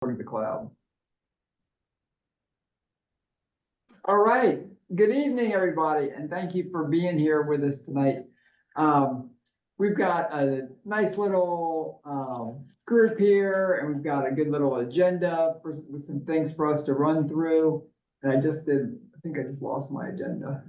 of the cloud. All right. Good evening, everybody, and thank you for being here with us tonight. We've got a nice little group here, and we've got a good little agenda with some things for us to run through. And I think I just lost my agenda.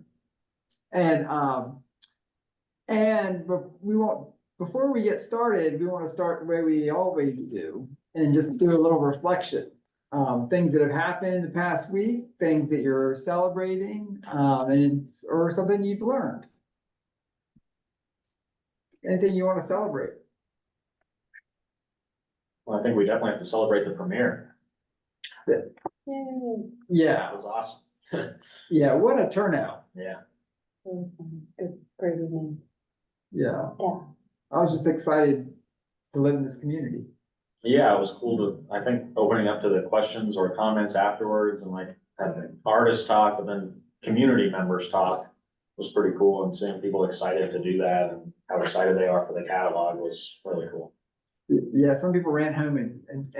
Before we get started, we want to start the way we always do and just do a little reflection. Things that have happened in the past week, things that you're celebrating, or something you've learned. Anything you want to celebrate? Well, I think we definitely have to celebrate the premiere. Yeah, That was awesome. yeah, what a turnout. Yeah. Good, great evening. Yeah. Yeah. I was just excited to live in this community. Yeah, it was cool to, I think, opening up to the questions or comments afterwards and like having artists talk, but then community members talk was pretty cool, and seeing people excited to do that and how excited they are for the catalog was really cool. Yeah, some people ran home and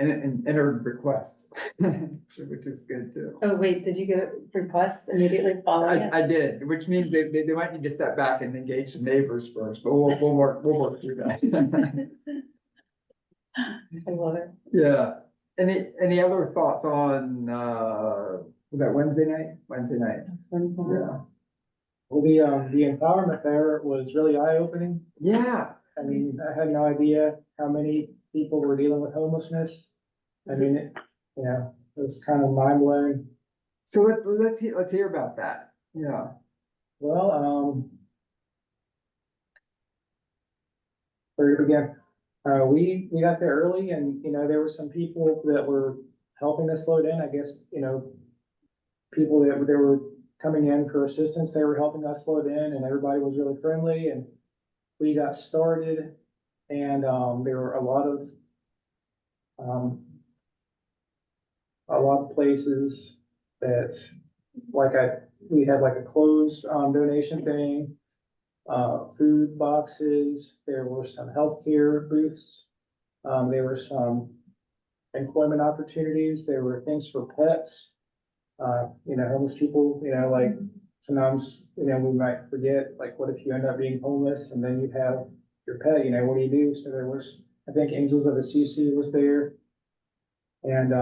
entered requests, which is good too. Oh, wait, did you get requests immediately following it? I did, which means they might need to step back and engage some neighbors first, but we'll work through that. I love it. Yeah. Any other thoughts on, was that Wednesday night? Wednesday night. That's wonderful. Yeah. Well, the empowerment there was really eye-opening. Yeah. I mean, I had no idea how many people were dealing with homelessness. I mean, it was kind of mind-blowing. So let's hear about that. Yeah. Well, where to begin? We got there early, and, there were some people that were helping us load in. I guess, people that they were coming in for assistance, they were helping us load in, and everybody was really friendly, and we got started, and there were a lot of places that, we had like a clothes donation thing, food boxes. There were some healthcare booths. There were some employment opportunities. There were things for pets. Homeless people, like sometimes, we might forget, like, what if you end up being homeless and then you have your pet, what do you do? So there was, I think Angels of Assisi was there. And,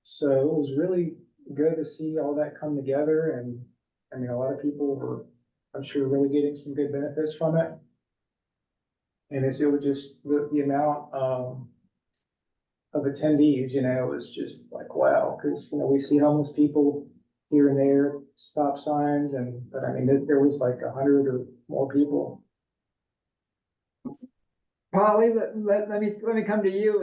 so it was really good to see all that come together. And I mean, a lot of people were, I'm sure, really getting some good benefits from it. And it was just the amount of attendees, it was just like, wow, because, we see homeless people here and there, stop signs, but I mean, there was like 100 or more people. Polly, let me come to you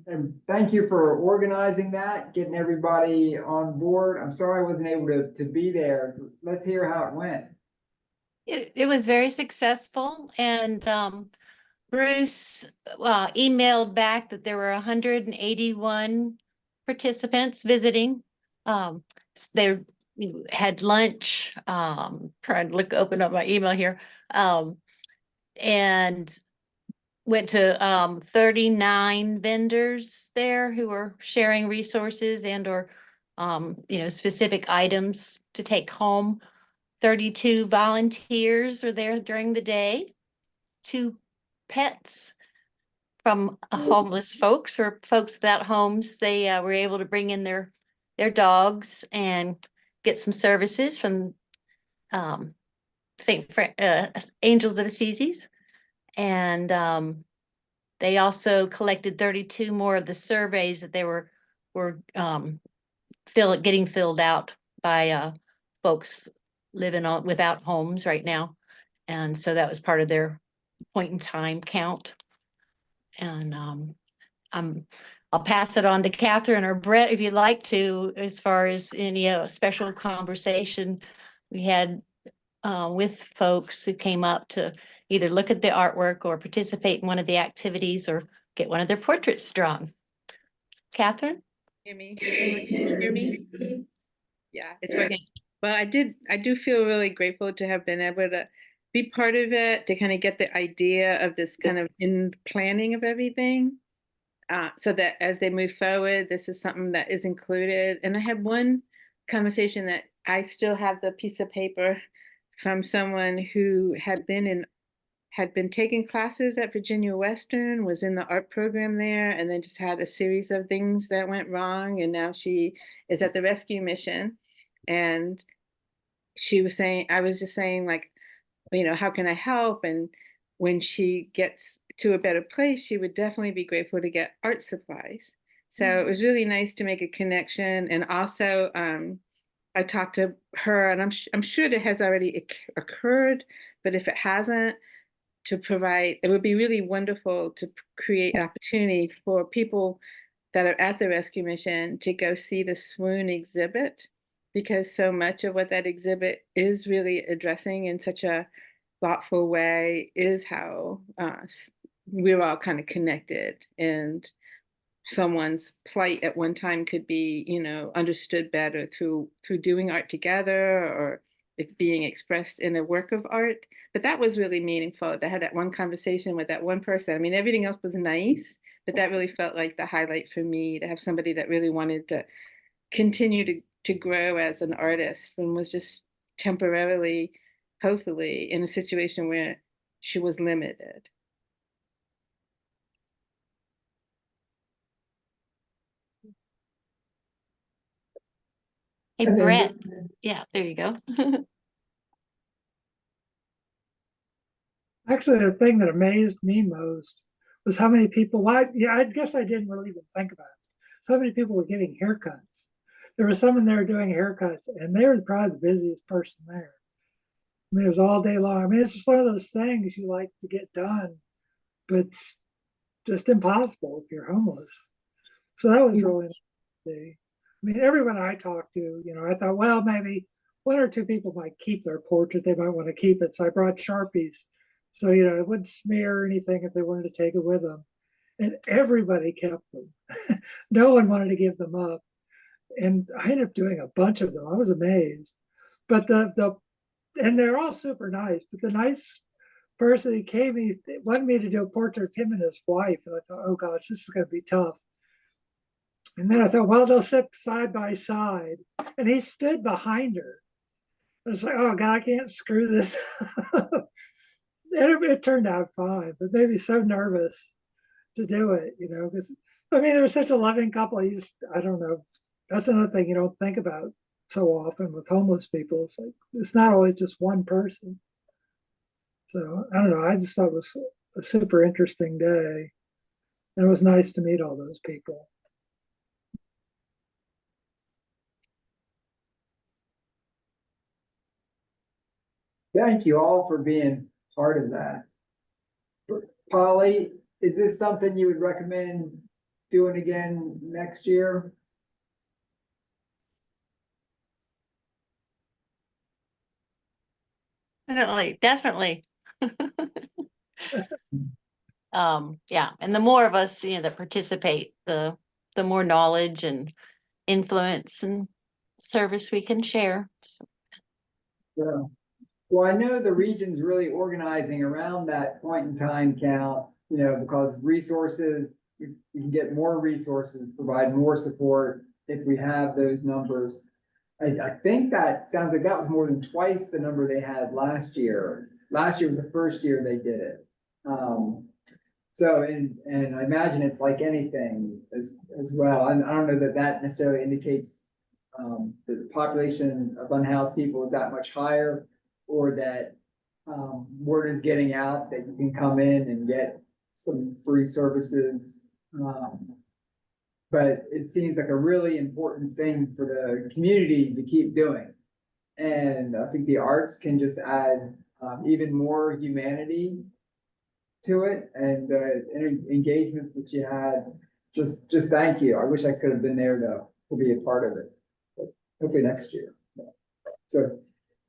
and thank you for organizing that, getting everybody on board. I'm sorry I wasn't able to be there. Let's hear how it went. It was very successful, and Bruce emailed back that there were 181 participants visiting. They had lunch, trying to open up my email here, and went to 39 vendors there who were sharing resources and or specific items to take home. 32 volunteers were there during the day. 2 pets from homeless folks or folks without homes. They were able to bring in their dogs and get some services from Angels of Assisi. And they also collected 32 more of the surveys that they were getting filled out by folks living without homes right now. And so that was part of their point in time count. And I'll pass it on to Catherine or Brett if you'd like to, as far as any special conversation we had with folks who came up to either look at the artwork or participate in one of the activities or get one of their portraits drawn. Catherine? Hear me? Can you hear me? Yeah, it's working. Well, I do feel really grateful to have been able to be part of it, to kind of get the idea of this kind of in planning of everything. so that as they move forward, this is something that is included. And I had one conversation that I still have the piece of paper from someone who had been taking classes at Virginia Western, was in the art program there, and then just had a series of things that went wrong. And now she is at the rescue mission. And she was saying, I was just saying, like, you know, how can I help? And when she gets to a better place, she would definitely be grateful to get art supplies. So it was really nice to make a connection. And also, I talked to her, and I'm sure it has already occurred, but if it hasn't, to provide, it would be really wonderful to create opportunity for people that are at the rescue mission to go see the swoon exhibit, because so much of what that exhibit is really addressing in such a thoughtful way is how we're all kind of connected, and someone's plight at one time could be, you know, understood better through doing art together, or it being expressed in a work of art. But that was really meaningful. I had that one conversation with that one person. I mean, everything else was nice, but that really felt like the highlight for me, to have somebody that really wanted to continue to grow as an artist, and was just temporarily, hopefully, in a situation where she was limited. Hey, And then- Brett. Yeah, there you go. Actually, the thing that amazed me most was how many people, I guess I didn't really even think about it. So many people were getting haircuts. There was someone there doing haircuts, and they were probably the busiest person there. I mean, it was all day long. I mean, it's just one of those things you like to get done, but it's just impossible if you're homeless. So that was really nice to see. I mean, everyone I talked to, you know, I thought, well, maybe one or two people might keep their portrait. They might want to keep it. So I brought Sharpies. So, you know, it wouldn't smear or anything if they wanted to take it with them. And everybody kept them. No one wanted to give them up. And I ended up doing a bunch of them. I was amazed. But and they're all super nice. But the nice person who came, he wanted me to do a portrait of him and his wife. And I thought, oh gosh, this is going to be tough. And then I thought, well, they'll sit side by side. And he stood behind her. I was like, oh God, I can't screw this. And it turned out fine, but made me so nervous to do it, you know, because I mean, they were such a loving couple. You just, I don't know. That's another thing you don't think about so often with homeless people. It's like, it's not always just one person. So I don't know. I just thought it was a super interesting day. And it was nice to meet all those people. Thank you all for being part of that. Polly, is this something you would recommend doing again next year? Definitely. Yeah, and the more of us, you know, that participate, the more knowledge and influence and service we can share. Yeah. Well, I know the region's really organizing around that point in time count, you know, because resources, we can get more resources, provide more support if we have those numbers. I think that sounds like that was more than twice the number they had last year. Last year was the first year they did it. So, and I imagine it's like anything as well. And I don't know that that necessarily indicates that the population of unhoused people is that much higher, or that word is getting out that you can come in and get some free services. But it seems like a really important thing for the community to keep doing. And I think the arts can just add even more humanity to it, and engagement that you had. Just thank you. I wish I could have been there to be a part of it. But hopefully next year. So,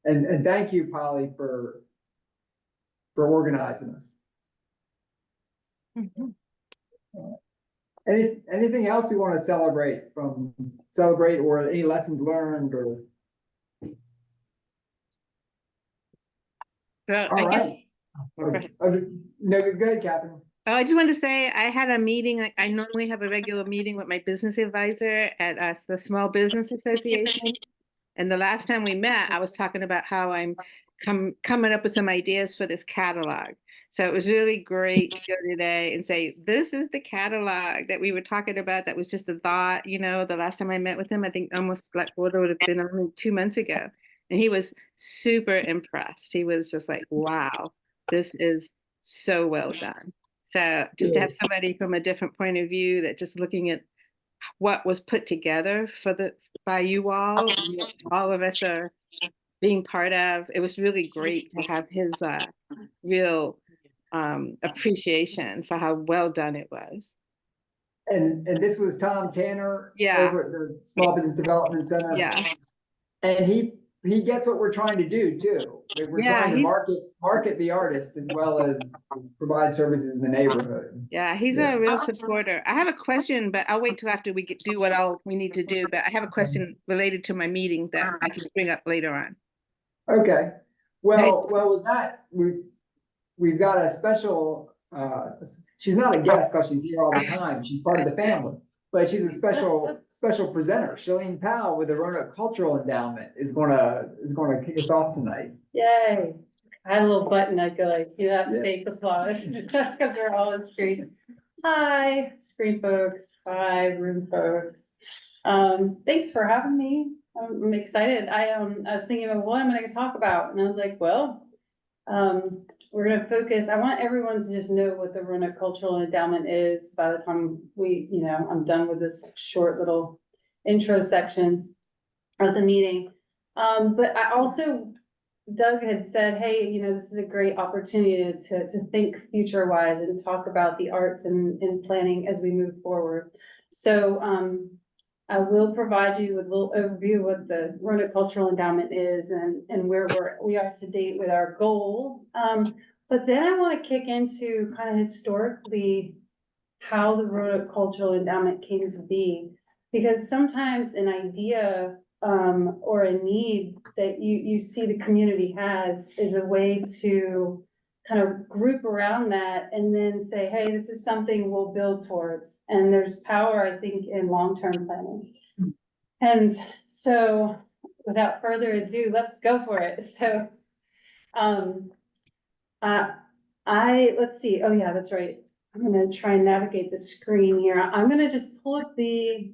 and thank you, Polly, for organizing us. Mhm. Anything else you want to celebrate or any lessons learned or? Well, All I guess, right. go ahead. Okay. No, good, Catherine. Oh, I just wanted to say I had a meeting. I normally have a regular meeting with my business advisor at the Small Business Association. And the last time we met, I was talking about how I'm coming up with some ideas for this catalog. So it was really great to go today and say, this is the catalog that we were talking about. That was just a thought, you know, the last time I met with him, I think almost like what would have been only 2 months ago. And he was super impressed. He was just like, wow, this is so well done. So just to have somebody from a different point of view that just looking at what was put together by you all, and what all of us are being part of. It was really great to have his real appreciation for how well done it was. And this was Tom Tanner Yeah. over at the Small Business Development Center. Yeah. And he gets what we're trying to do too. We're Yeah, trying to market the artist as well as provide services in the neighborhood. Yeah, he's Yeah. a real supporter. I have a question, but I'll wait till after we do what all we need to do. But I have a question related to my meeting that I can bring up later on. Okay. Well, with that, we've got a special, she's not a guest because she's here all the time. She's part of the family, but she's a special presenter. Shalene Powell with the Roanoke Cultural Endowment is gonna kick us off tonight. Yay. I had a little button, I'd go like, you have fake applause, because we're all on screen. Hi, screen folks, hi, room folks. Thanks for having me. I'm excited. I was thinking of what I'm gonna talk about, and I was like, well, we're gonna focus. I want everyone to just know what the Roanoke Cultural Endowment is by the time I'm done with this short little intro section of the meeting. But I also, Doug had said, hey, this is a great opportunity to think future wise and talk about the arts and planning as we move forward. So, I will provide you with a little overview of what the Roanoke Cultural Endowment is and where we are to date with our goal. But then I want to kick into kind of historically how the Roanoke Cultural Endowment came to be. Because sometimes an idea or a need that you see the community has is a way to kind of group around that and then say, hey, this is something we'll build towards. And there's power, I think, in long-term planning. And so without further ado, let's go for it. So let's see. Oh yeah, that's right. I'm gonna try and navigate the screen here. I'm gonna just pull up the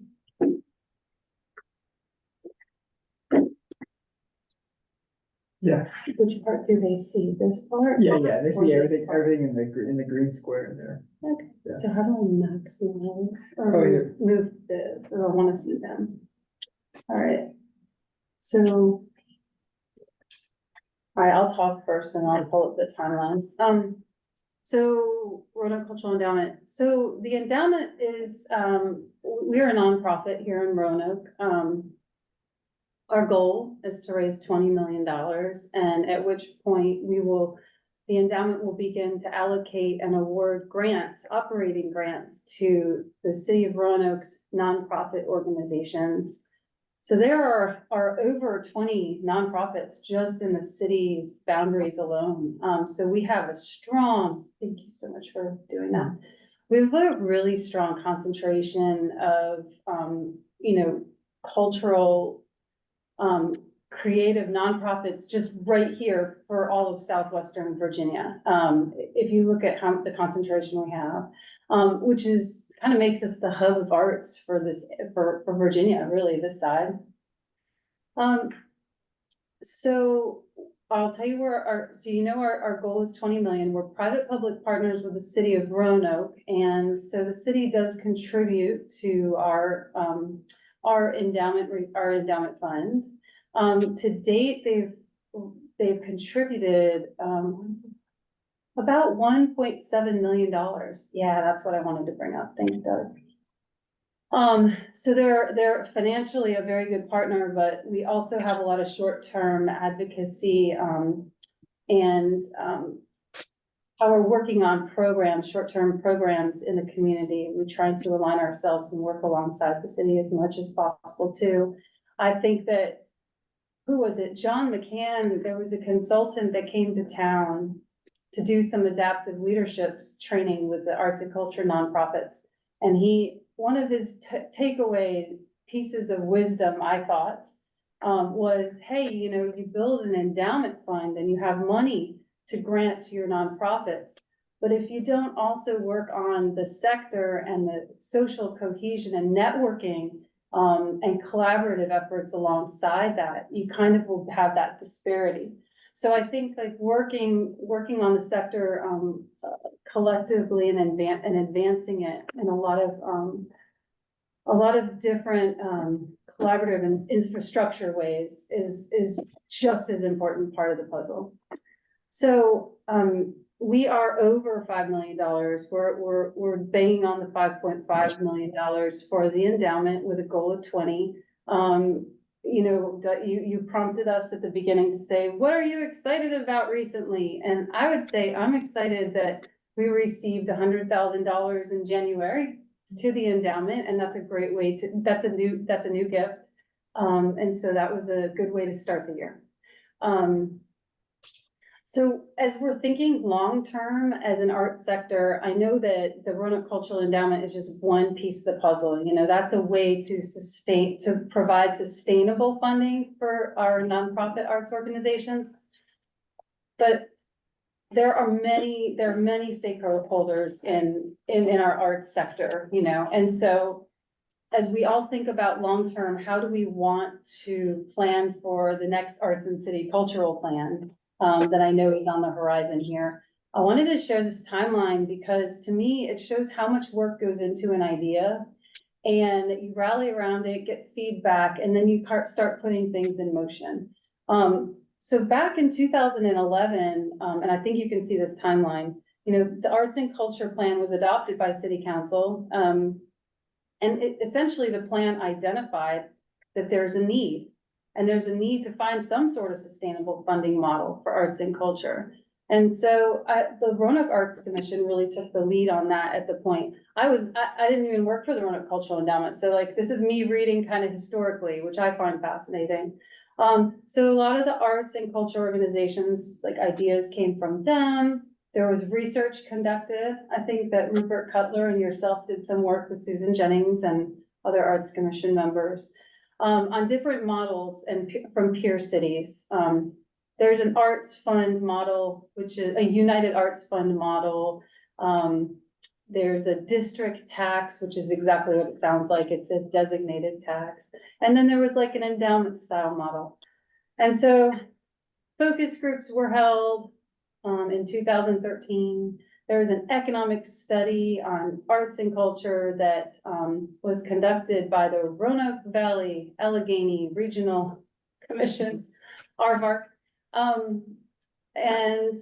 Yeah. which part do they see? This part? Yeah. They Or see this everything part? in the green square there. Okay, Yeah. so how do I maximize Oh, or here. move this? Or I wanna see them. All right. So. All right, I'll talk first and I'll pull up the timeline. So Roanoke Cultural Endowment. So the endowment is, we're a nonprofit here in Roanoke. Our goal is to raise $20 million, and at which point the endowment will begin to allocate and award grants, operating grants to the city of Roanoke's nonprofit organizations. So there are over 20 nonprofits just in the city's boundaries alone. So we have a strong, thank you so much for doing that. We have a really strong concentration of, cultural, creative nonprofits just right here for all of Southwestern Virginia. If you look at the concentration we have, which is kind of makes us the hub of arts for Virginia, really, this side. So I'll tell you our goal is 20 million. We're private-public partners with the city of Roanoke. And so the city does contribute to our endowment fund. To date, they've contributed, about $1.7 million. Yeah, that's what I wanted to bring up. Thanks, Doug. So they're financially a very good partner, but we also have a lot of short-term advocacy, and how we're working on short-term programs in the community. We try to align ourselves and work alongside the city as much as possible too. I think that, who was it? John McCann, there was a consultant that came to town to do some adaptive leadership training with the arts and culture nonprofits. And one of his takeaway pieces of wisdom, I thought, was, hey, you build an endowment fund and you have money to grant to your nonprofits. But if you don't also work on the sector and the social cohesion and networking, and collaborative efforts alongside that, you kind of will have that disparity. So I think like working on the sector, collectively and advancing it in a lot of different, collaborative and infrastructure ways is just as important part of the puzzle. So, we are over $5 million. We're banging on the $5.5 million for the endowment with a goal of 20. You prompted us at the beginning to say, what are you excited about recently? And I would say I'm excited that we received $100,000 in January to the endowment, and that's a great way that's a new gift. And so that was a good way to start the year. So as we're thinking long-term as an art sector, I know that the Roanoke Cultural Endowment is just one piece of the puzzle. That's a way to provide sustainable funding for our nonprofit arts organizations. But there are many stakeholders in our arts sector, and so as we all think about long-term, how do we want to plan for the next Arts and City Cultural Plan? That I know is on the horizon here. I wanted to share this timeline because to me, it shows how much work goes into an idea and you rally around it, get feedback, and then you start putting things in motion. So back in 2011, and I think you can see this timeline, the Arts and Culture Plan was adopted by City Council. And essentially the plan identified that there's a need. And there's a need to find some sort of sustainable funding model for arts and culture. And so the Roanoke Arts Commission really took the lead on that at the point. I didn't even work for the Roanoke Cultural Endowment. So like, this is me reading kind of historically, which I find fascinating. So a lot of the arts and culture organizations, like ideas came from them. There was research conducted. I think that Rupert Cutler and yourself did some work with Susan Jennings and other Arts Commission members. On different models and from peer cities. There's an arts fund model, which is a United Arts Fund model. There's a district tax, which is exactly what it sounds like. It's a designated tax. And then there was like an endowment style model. And so focus groups were held in 2013. There was an economic study on arts and culture that was conducted by the Roanoke Valley Allegheny Regional Commission, RVARC. And then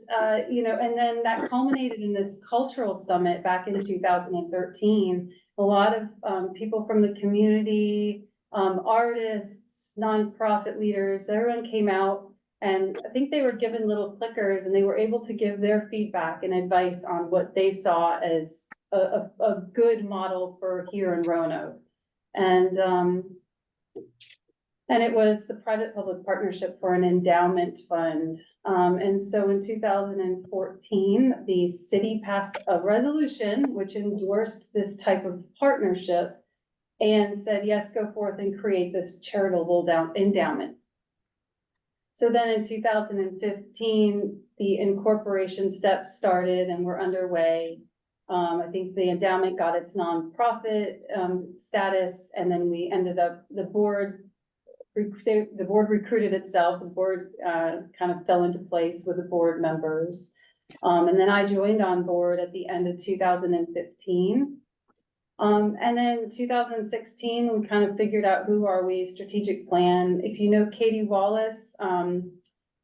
that culminated in this cultural summit back in 2013. A lot of people from the community, artists, nonprofit leaders, everyone came out. And I think they were given little clickers and they were able to give their feedback and advice on what they saw as a good model for here in Roanoke. And it was the private-public partnership for an endowment fund. And so in 2014, the city passed a resolution which endorsed this type of partnership and said, yes, go forth and create this charitable endowment. So then in 2015, the incorporation steps started and were underway. I think the endowment got its nonprofit status, and then we ended up, the board recruited itself. The board kind of fell into place with the board members. And then I joined on board at the end of 2015. And then 2016, we kind of figured out who are we, strategic plan. If you know Katie Wallace,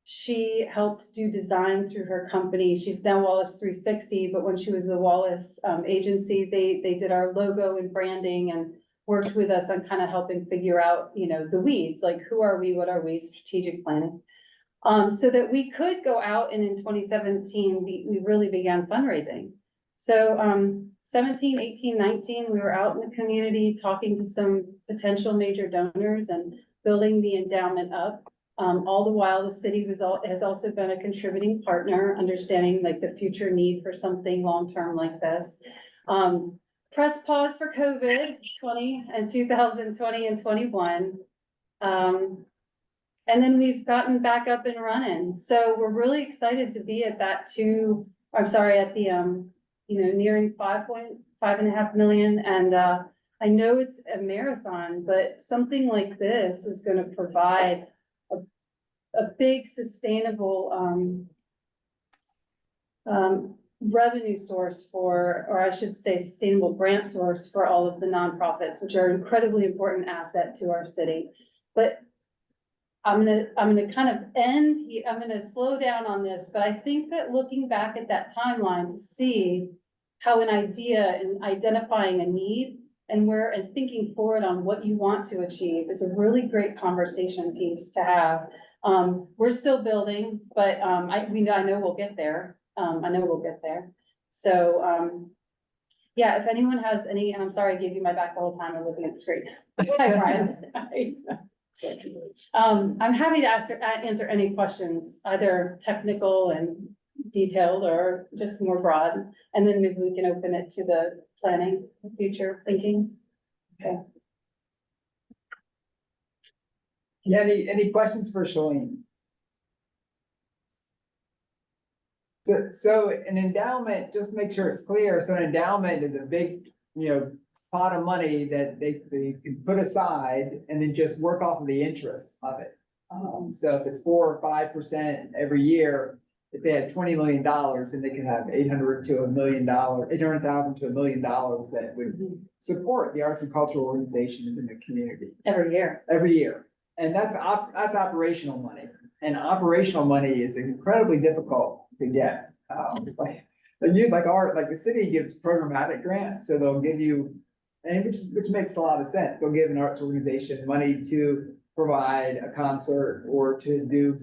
she helped do design through her company. She's now Wallace 360, but when she was the Wallace agency, they did our logo and branding and worked with us on kind of helping figure out, the weeds, like who are we, what are we, strategic planning. So that we could go out, and in 2017, we really began fundraising. So 17, 18, 19, we were out in the community talking to some potential major donors and building the endowment up. All the while, the city has also been a contributing partner, understanding like the future need for something long-term like this. Press pause for COVID 2020 and 21. And then we've gotten back up and running. So we're really excited to be at at the, nearing 5.5 million. And, I know it's a marathon, but something like this is gonna provide a big sustainable, revenue source for, or I should say sustainable grant source for all of the nonprofits, which are an incredibly important asset to our city. But I'm gonna kind of I'm gonna slow down on this, but I think that looking back at that timeline to see how an idea and identifying a need and thinking forward on what you want to achieve is a really great conversation piece to have. We're still building, but, I know we'll get there. I know we'll get there. So, yeah, if anyone has any, and I'm sorry I gave you my back the whole time, I'm looking at the screen. Hi, Brian. I'm happy to answer any questions, either technical and detailed or just more broad. And then maybe we can open it to the planning, future thinking. Okay. Yeah, any questions for Shalene? So an endowment, just to make sure it's clear, so an endowment is a big, pot of money that they can put aside and then just work off of the interest of it. So if it's 4 or 5% every year, if they had $20 million, then they could have $800,000 to $1 million, $800,000 to $1 million that would support the arts and cultural organizations in the community Every year. every year. And that's operational money. And operational money is incredibly difficult to get. Like the city gives programmatic grants, so they'll give you, and which makes a lot of sense. They'll give an arts organization money to provide a concert or to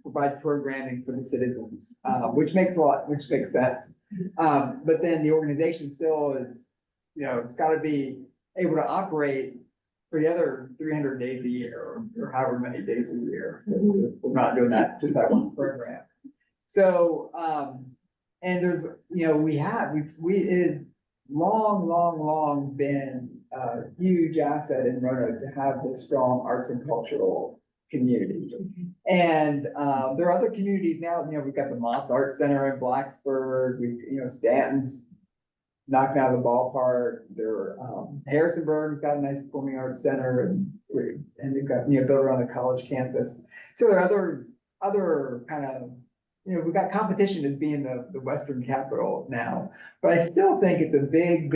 provide programming for the citizens, which makes sense. But then the organization still is, it's gotta be able to operate for the other 300 days a year or however many days a year. We're not doing that, just that one program. So, and there's, it is long been a huge asset in Roanoke to have this strong arts and cultural community. And, there are other communities now, we've got the Moss Art Center in Blacksburg, Stanton's knocking out of the ballpark. Harrisonburg's got a nice performing arts center and they've got, built around the college campus. So there are other kind of, we've got competition as being the Western capital now, but I still think it's a big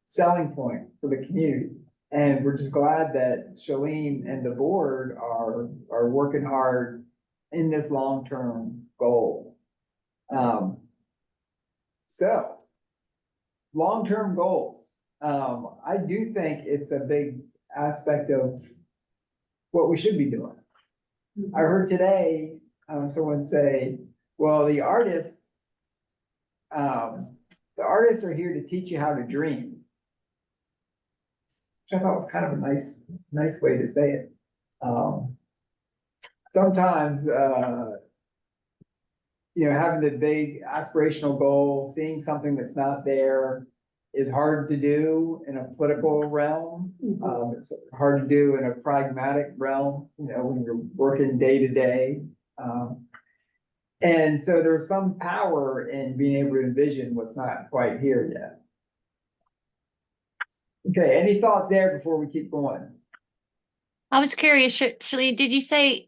selling point for the community. And we're just glad that Shalene and the board are working hard in this long-term goal. So long-term goals. I do think it's a big aspect of what we should be doing. I heard today, someone say, well, the artists are here to teach you how to dream. Which I thought was kind of a nice way to say it. Sometimes, having the big aspirational goal, seeing something that's not there is hard to do in a political realm. It's hard to do in a pragmatic realm, when you're working day to day. And so there's some power in being able to envision what's not quite here yet. Okay, any thoughts there before we keep going? I was curious, Shalene, did you say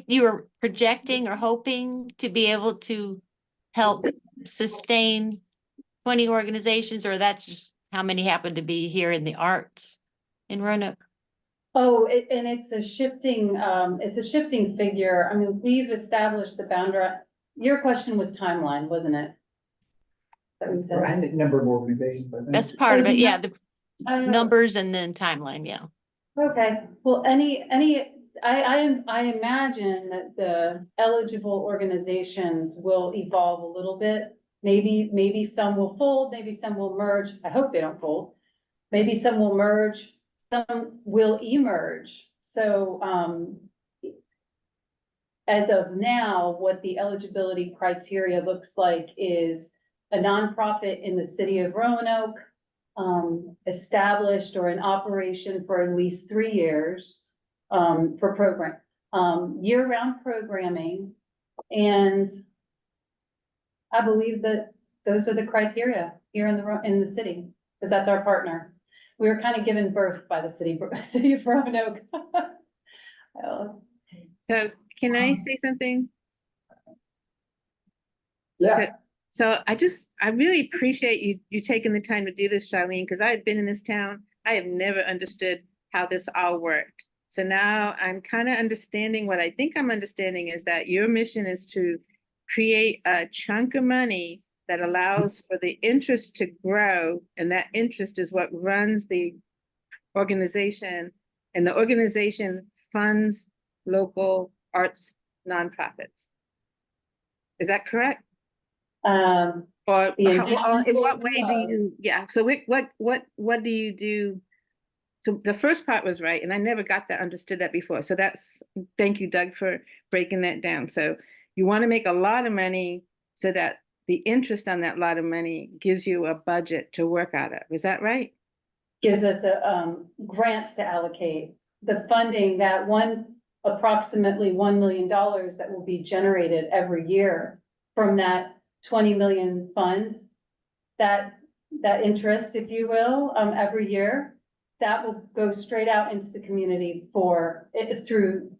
you were projecting or hoping to be able to help sustain 20 organizations, or that's just how many happen to be here in the arts in Roanoke? Oh, and it's a shifting figure. I mean, we've established the boundary. Your question was timeline, wasn't it? That we said? Right, number of organizations, I think. That's part of it, yeah, the Uh, numbers and then timeline, yeah. Okay, well, I imagine that the eligible organizations will evolve a little bit. Maybe some will fold, maybe some will merge. I hope they don't fold. Maybe some will merge, some will emerge. So, as of now, what the eligibility criteria looks like is a nonprofit in the city of Roanoke, established or in operation for at least 3 years, for program, year-round programming. And I believe that those are the criteria here in the city, because that's our partner. We were kind of given birth by the city of Roanoke. So can I say something? Yeah, So I really appreciate you taking the time to do this, Charlene, because I had been in this town. I have never understood how this all worked. So now I'm kind of understanding what I think I'm understanding is that your mission is to create a chunk of money that allows for the interest to grow, and that interest is what runs the organization, and the organization funds local arts nonprofits. Is that correct? Or The in what way do endowment, you, yeah, so what do you do? So the first part was right, and I never got that, understood that before. So thank you, Doug, for breaking that down. So you want to make a lot of money so that the interest on that lot of money gives you a budget to work out of. Is that right? gives us grants to allocate. The funding, that approximately $1 million that will be generated every year from that 20 million fund, that interest, if you will, every year, that will go straight out into the community through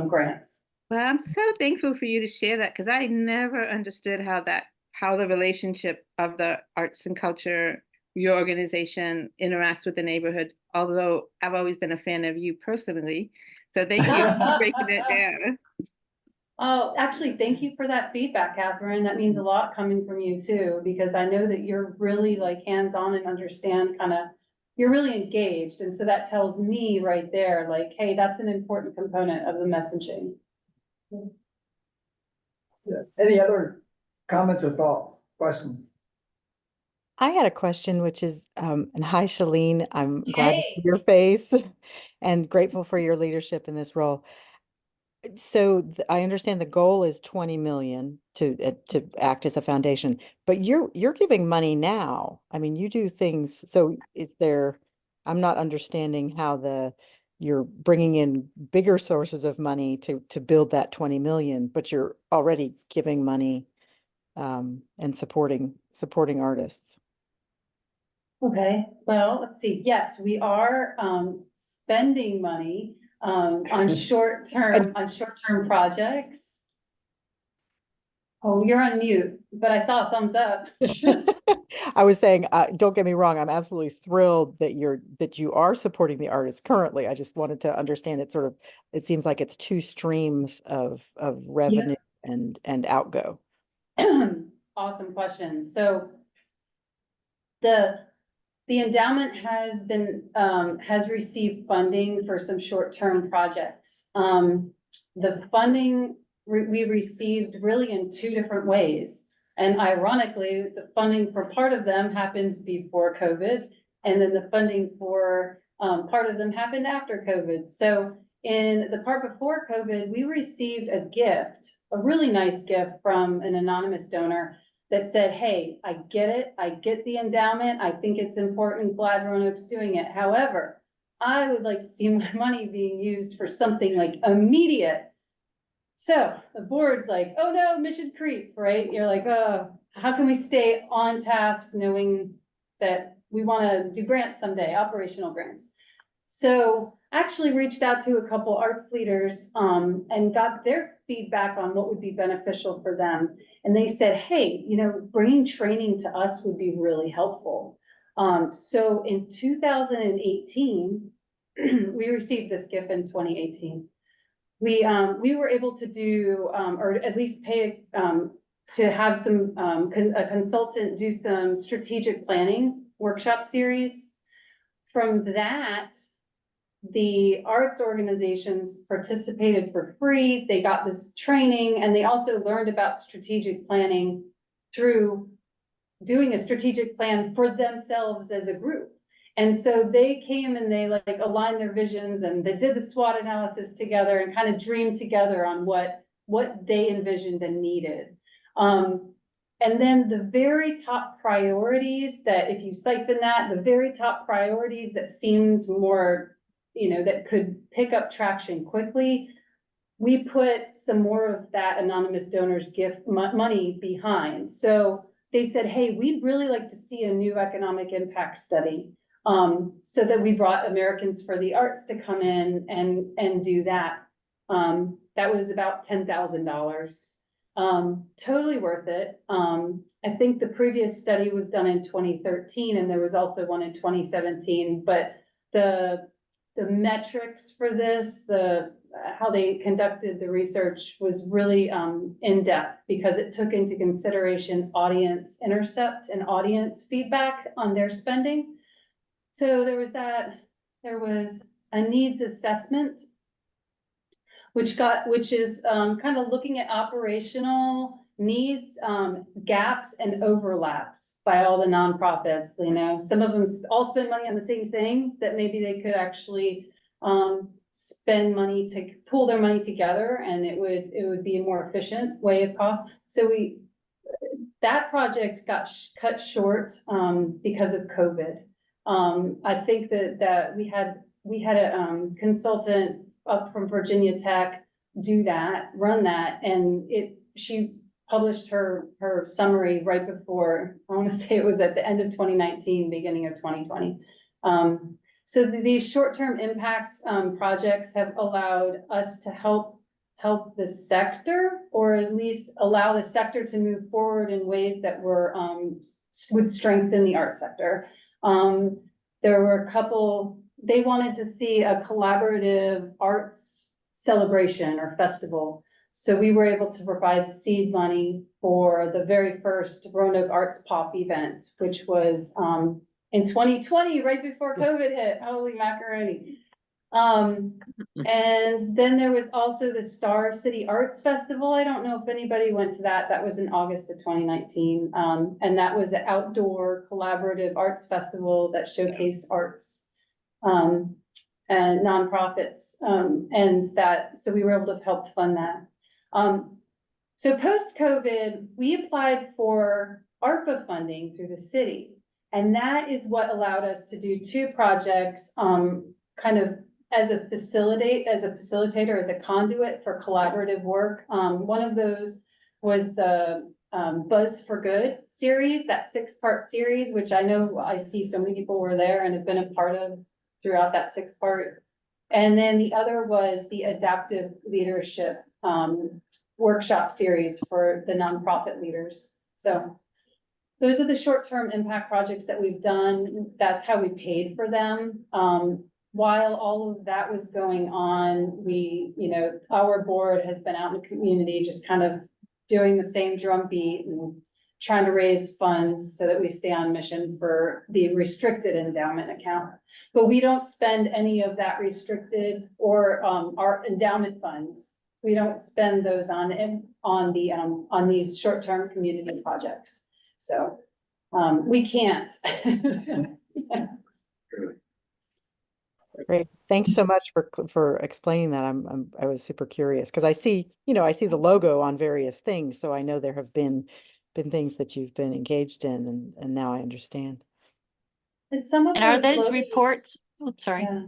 grants. Well, I'm so thankful for you to share that, because I never understood how the relationship of the arts and culture, your organization, interacts with the neighborhood, although I've always been a fan of you personally. So thank you for breaking that down. Oh, actually, thank you for that feedback, Catherine. That means a lot coming from you too, because I know that you're really like hands-on and understand you're really engaged. And so that tells me right there, like, hey, that's an important component of the messaging. yeah. Any other comments or thoughts, questions? I had a question, which is, and hi, Shalene, I'm glad to see Hey. your face and grateful for your leadership in this role. So I understand the goal is 20 million to act as a foundation, but you're giving money now. I mean, you do things. So I'm not understanding how you're bringing in bigger sources of money to build that 20 million, but you're already giving money and supporting artists. Okay, well, let's see. Yes, we are spending money on short-term projects. Oh, you're on mute, but I saw a thumbs up. I was saying, don't get me wrong, I'm absolutely thrilled that you are supporting the artists currently. I just wanted to understand it seems like it's two streams of revenue and outgo. Awesome question. So the endowment has received funding for some short-term projects. The funding we received really in 2 different ways. And ironically, the funding for part of them happened before COVID, and then the funding for part of them happened after COVID. So in the part before COVID, we received a gift, a really nice gift from an anonymous donor that said, hey, I get it. I get the endowment. I think it's important. Glad Roanoke's doing it. However, I would like to see my money being used for something like immediate. So the board's like, oh no, mission creep, right? You're like, oh, how can we stay on task knowing that we want to do grants someday, operational grants? So actually reached out to a couple arts leaders and got their feedback on what would be beneficial for them. And they said, hey, bringing training to us would be really helpful. So in 2018, we received this gift in 2018. We were able to do, or at least pay to have a consultant do some strategic planning workshop series. From that, the arts organizations participated for free. They got this training, and they also learned about strategic planning through doing a strategic plan for themselves as a group. And so they came and they like aligned their visions and they did the SWOT analysis together and kind of dreamed together on what they envisioned and needed. And then the very top priorities that, if you siphon that, the very top priorities that seemed more, that could pick up traction quickly, we put some more of that anonymous donors gift money behind. So they said, hey, we'd really like to see a new economic impact study. So that we brought Americans for the Arts to come in and do that. That was about $10,000. Totally worth it. I think the previous study was done in 2013 and there was also one in 2017, but the metrics for this, how they conducted the research was really in depth because it took into consideration audience intercept and audience feedback on their spending. So there was a needs assessment, which is kind of looking at operational needs, gaps and overlaps by all the nonprofits. Some of them all spend money on the same thing that maybe they could actually spend money to pool their money together, and it would be a more efficient way of cost. So that project got cut short because of COVID. I think that we had a consultant up from Virginia Tech run that, and she published her summary right before, I want to say it was at the end of 2019, beginning of 2020. So these short-term impact projects have allowed us to help the sector, or at least allow the sector to move forward in ways that would strengthen the art sector. There were a couple, they wanted to see a collaborative arts celebration or festival. So we were able to provide seed money for the very first Roanoke Arts Pop event, which was in 2020, right before COVID hit. Holy macaroni. And then there was also the Star City Arts Festival. I don't know if anybody went to that. That was in August of 2019. And that was an outdoor collaborative arts festival that showcased arts and nonprofits. So we were able to help fund that. So post-COVID, we applied for ARPA funding through the city. And that is what allowed us to do two projects, kind of as a facilitator, as a conduit for collaborative work. One of those was the Buzz for Good series, that 6-part series, which I see so many people were there and have been a part of throughout that 6-part. And then the other was the Adaptive Leadership workshop series for the nonprofit leaders. So those are the short-term impact projects that we've done. That's how we paid for them. While all of that was going on, our board has been out in the community, just kind of doing the same drumbeat and trying to raise funds so that we stay on mission for the restricted endowment account. But we don't spend any of that restricted or our endowment funds. We don't spend those on these short-term community projects. So we can't. Great. Thanks so much for explaining that. I was super curious because I see the logo on various things, so I know there have been things that you've been engaged in, and now I understand. And some of And are those those logos- reports, sorry. Yeah.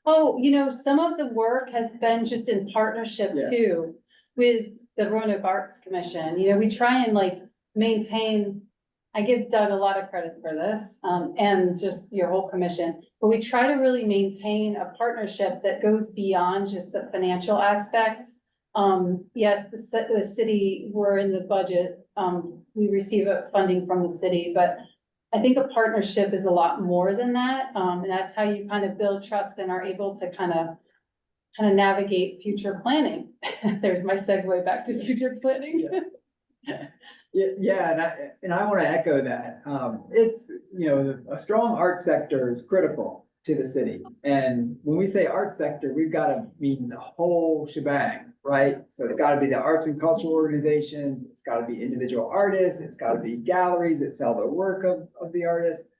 Oh, some of the work has been just in partnership too with the Roanoke Arts Commission. We try and maintain, I give Doug a lot of credit for this, and just your whole commission, but we try to really maintain a partnership that goes beyond just the financial aspect. Yes, the city, we're in the budget, we receive funding from the city, but I think a partnership is a lot more than that. And that's how you kind of build trust and are able to kind of navigate future planning. There's my segue back to future planning. Yeah, and I want to echo that. It's, a strong art sector is critical to the city. And when we say art sector, we've got to mean the whole shebang, right? So it's got to be the arts and cultural organizations, it's got to be individual artists, it's got to be galleries that sell the work of the artists.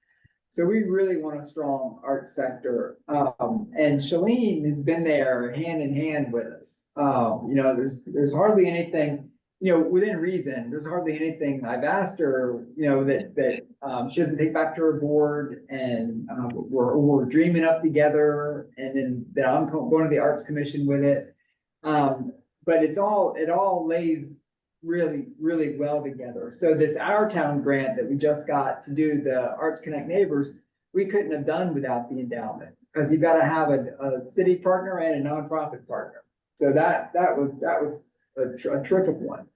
So we really want a strong art sector. And Shalene has been there hand in hand with us. There's hardly anything, within reason, there's hardly anything I've asked her, that she doesn't take back to her board, and we're dreaming up together, and then that I'm going to the Arts Commission with it. But it all lays really, really well together. So this Our Town grant that we just got to do the Arts Connect Neighbors, we couldn't have done without the endowment, because you've got to have a city partner and a nonprofit partner. So that was a terrific one.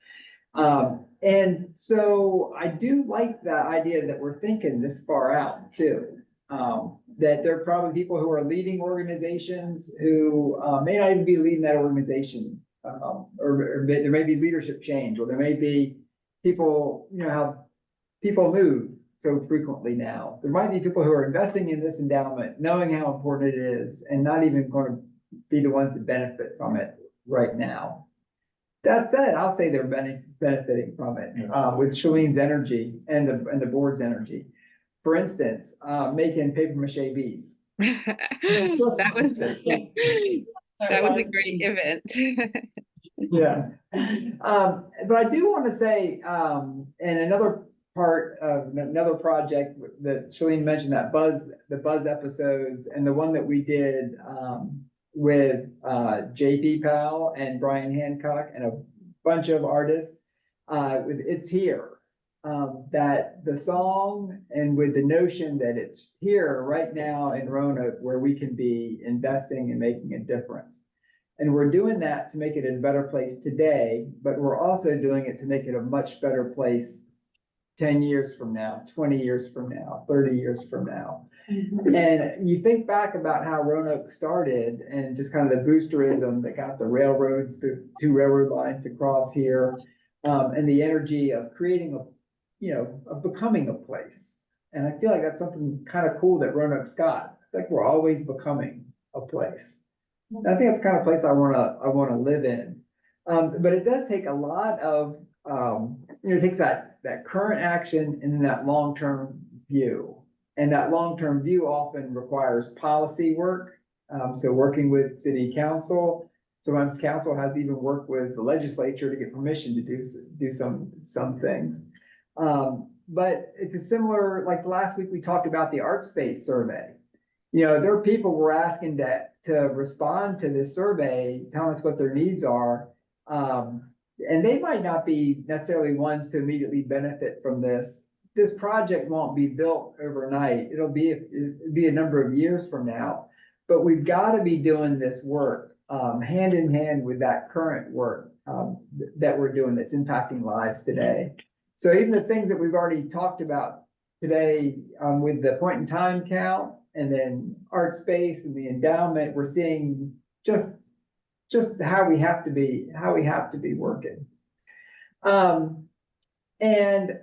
And so I do like the idea that we're thinking this far out too. That there are probably people who are leading organizations who may not even be leading that organization. Or there may be leadership change, or there may be people, how people move so frequently now. There might be people who are investing in this endowment, knowing how important it is, and not even going to be the ones that benefit from it right now. That said, I'll say they're benefiting from it with Shalene's energy and the board's energy. For instance, making paper mache bees. That was, that was a great event. Yeah. But I do want to say, and another part of another project that Shalene mentioned, the Buzz episodes, and the one that we did with JP Powell and Brian Hancock and a bunch of artists with It's Here. That the song, and with the notion that it's here right now in Roanoke, where we can be investing and making a difference. And we're doing that to make it a better place today, but we're also doing it to make it a much better place 10 years from now, 20 years from now, 30 years from now. And you think back about how Roanoke started, and just kind of the boosterism that got the railroads, the 2 railroad lines to cross here, and the energy of creating of becoming a place. And I feel like that's something kind of cool that Roanoke's got. It's like we're always becoming a place. I think it's the kind of place I wanna live in. But it does take a lot of, it takes that current action and then that long-term view. And that long-term view often requires policy work. So working with city council, sometimes council has even worked with the legislature to get permission to do some things. But it's a similar, like last week we talked about the art space survey. There are people we're asking to respond to this survey, telling us what their needs are. And they might not be necessarily ones to immediately benefit from this. This project won't be built overnight. It'll be a number of years from now. But we've got to be doing this work hand in hand with that current work that we're doing that's impacting lives today. So even the things that we've already talked about today with the point in time count, and then art space and the endowment, we're seeing just how we have to be working. And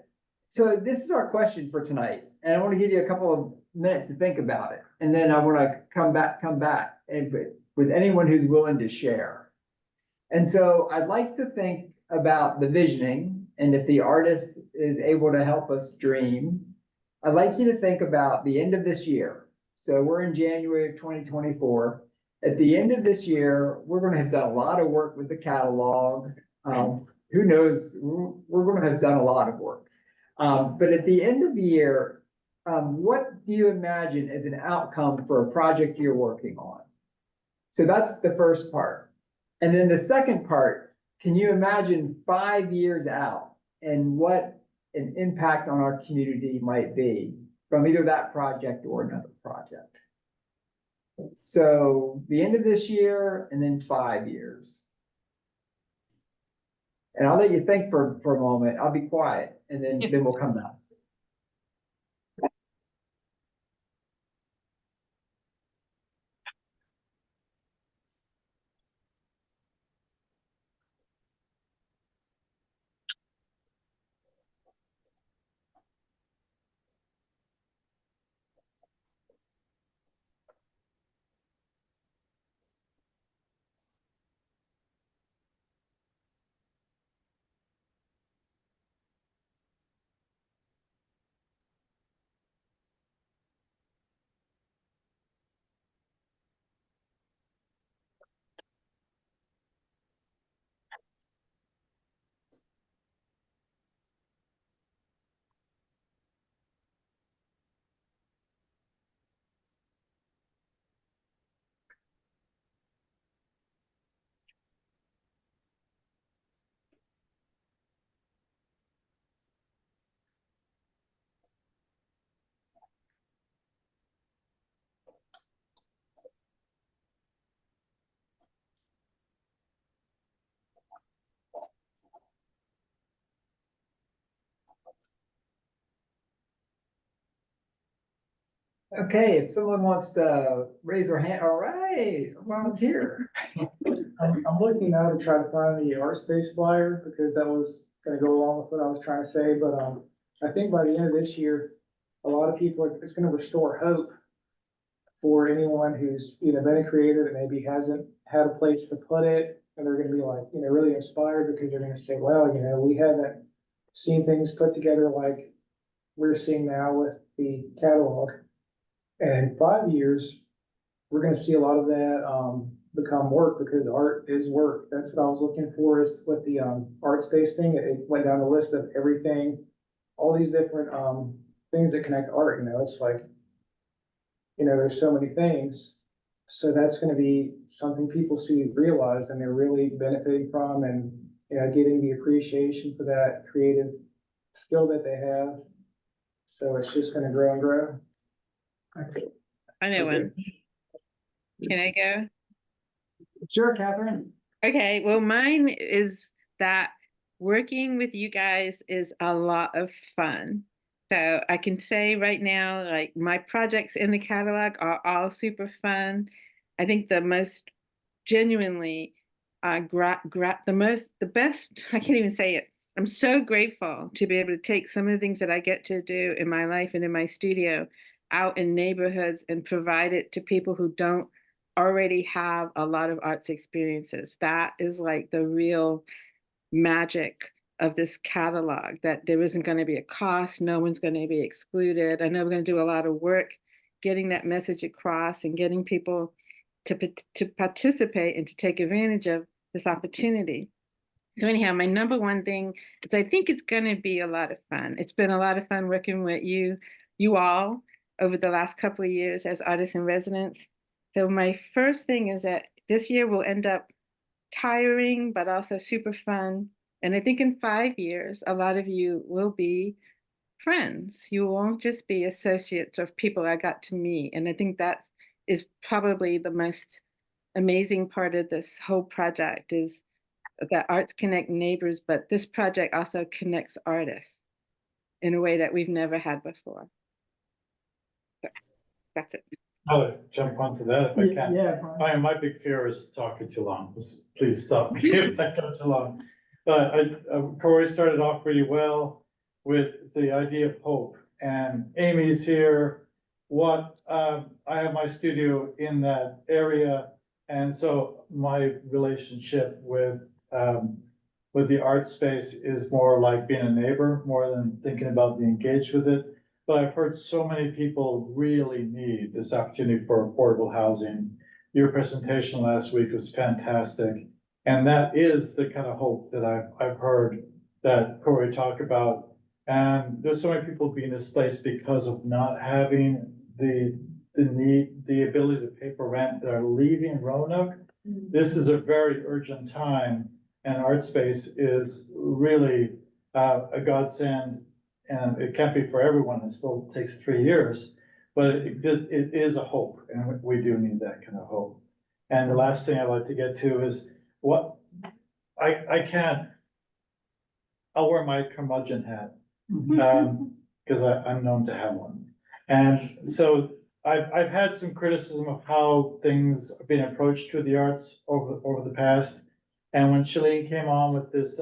so this is our question for tonight, and I want to give you a couple of minutes to think about it, and then I want to come back and with anyone who's willing to share. And so I'd like to think about the visioning, and if the artist is able to help us dream, I'd like you to think about the end of this year. So we're in January of 2024. At the end of this year, we're going to have done a lot of work with the catalog. Who knows? We're going to have done a lot of work. But at the end of the year, what do you imagine as an outcome for a project you're working on? So that's the first part. And then the second part, can you imagine 5 years out and what an impact on our community might be from either that project or another project? So the end of this year and then 5 years. And I'll let you think for a moment. I'll be quiet, and then we'll come back. Okay, if someone wants to raise their hand, all right, volunteer. I'm looking now to try to find the art space flyer, because that was gonna go along with what I was trying to say, but, I think by the end of this year, a lot of people, it's gonna restore hope for anyone who's, been a creator that maybe hasn't had a place to put it, and they're gonna be like, really inspired, because they're gonna say, well, we haven't seen things put together like we're seeing now with the catalog. And in 5 years, we're gonna see a lot of that, become work, because art is work. That's what I was looking for, is with the, art space thing. It went down the list of everything, all these different, things that connect art, it's like, there's so many things. So that's gonna be something people see, realize, and they're really benefiting from, and, getting the appreciation for that creative skill that they have. So it's just gonna grow and grow. I know one. Can I go? Sure, Catherine. Okay, well, mine is that working with you guys is a lot of fun. So I can say right now, like my projects in the catalog are all super fun. I think the most genuinely, the best, I can't even say it. I'm so grateful to be able to take some of the things that I get to do in my life and in my studio out in neighborhoods and provide it to people who don't already have a lot of arts experiences. That is like the real magic of this catalog, that there isn't going to be a cost, no one's going to be excluded. I know we're going to do a lot of work getting that message across and getting people to participate and to take advantage of this opportunity. So anyhow, my number one thing is I think it's going to be a lot of fun. It's been a lot of fun working with you all over the last couple of years as artists in residence. So my first thing is that this year will end up tiring, but also super fun. And I think in 5 years, a lot of you will be friends. You won't just be associates of people I got to meet. And I think that is probably the most amazing part of this whole project, is that arts connect neighbors, but this project also connects artists in a way that we've never had before. So that's it. I'll jump onto that if I can. Yeah. My big fear is talking too long. Please stop me if I go too long. But Corey started off pretty well with the idea of hope, and Amy's here. I have my studio in that area, and so my relationship with the art space is more like being a neighbor, more than thinking about being engaged with it. But I've heard so many people really need this opportunity for affordable housing. Your presentation last week was fantastic. And that is the kind of hope that I've heard that Corey talk about. And there's so many people being displaced because of not having the ability to pay for rent that are leaving Roanoke. This is a very urgent time, and art space is really a godsend. And it can't be for everyone, it still takes 3 years, but it is a hope, and we do need that kind of hope. And the last thing I'd like to get to is what, I'll wear my curmudgeon hat, because I'm known to have one. And so I've had some criticism of how things are being approached through the arts over the past. And when Shalene came on with this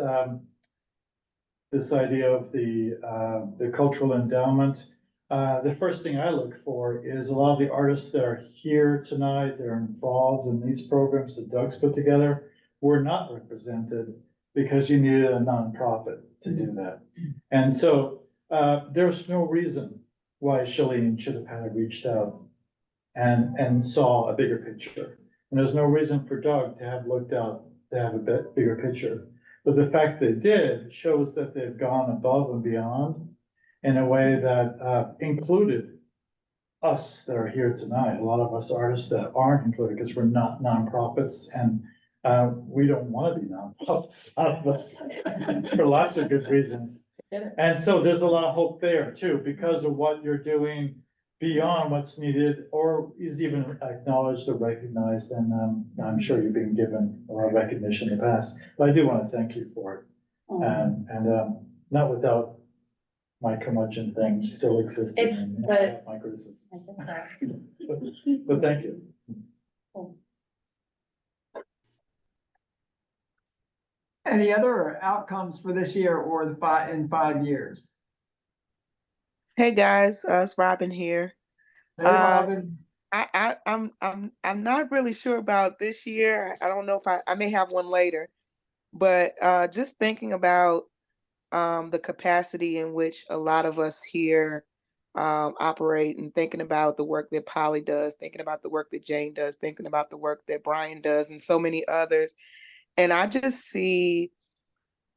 idea of the cultural endowment, the first thing I look for is a lot of the artists that are here tonight, they're involved in these programs that Doug's put together, were not represented because you needed a nonprofit to do that. And so there's no reason why Shalene should have had reached out and saw a bigger picture. And there's no reason for Doug to have looked out to have a bigger picture. But the fact they did shows that they've gone above and beyond in a way that included us that are here tonight. A lot of us artists that aren't included because we're not nonprofits, and we don't want to be nonprofits, a lot of us, for lots of good reasons. And so there's a lot of hope there too, because of what you're doing beyond what's needed or is even acknowledged or recognized. And I'm sure you've been given a lot of recognition in the past, but I do want to thank you for it. And not without my curmudgeon thing still existed and my criticisms. But thank you. Any other outcomes for this year or in 5 years? Hey guys, it's Robin here. Hey, Robin. I'm not really sure about this year. I don't know if I may have one later, but just thinking about the capacity in which a lot of us here operate, and thinking about the work that Polly does, thinking about the work that Jane does, thinking about the work that Brian does, and so many others. And I just see,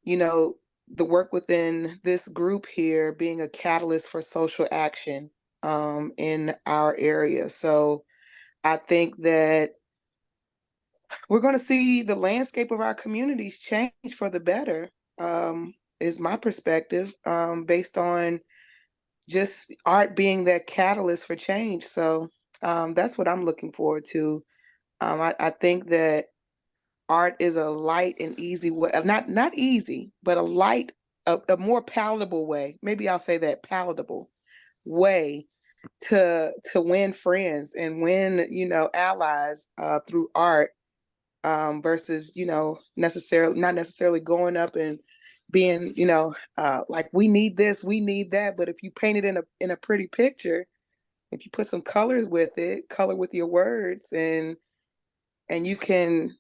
you know, the work within this group here being a catalyst for social action in our area. So I think that we're going to see the landscape of our communities change for the better, is my perspective, based on just art being that catalyst for change. So that's what I'm looking forward to. I think that art is a light and easy way, not easy, but a light, a more palatable way. Maybe I'll say that, palatable way to win friends and win, allies through art, versus, not necessarily going up and being, like, we need this, we need that. But if you paint it in a pretty picture, if you put some colors with it, color with your words, and you can,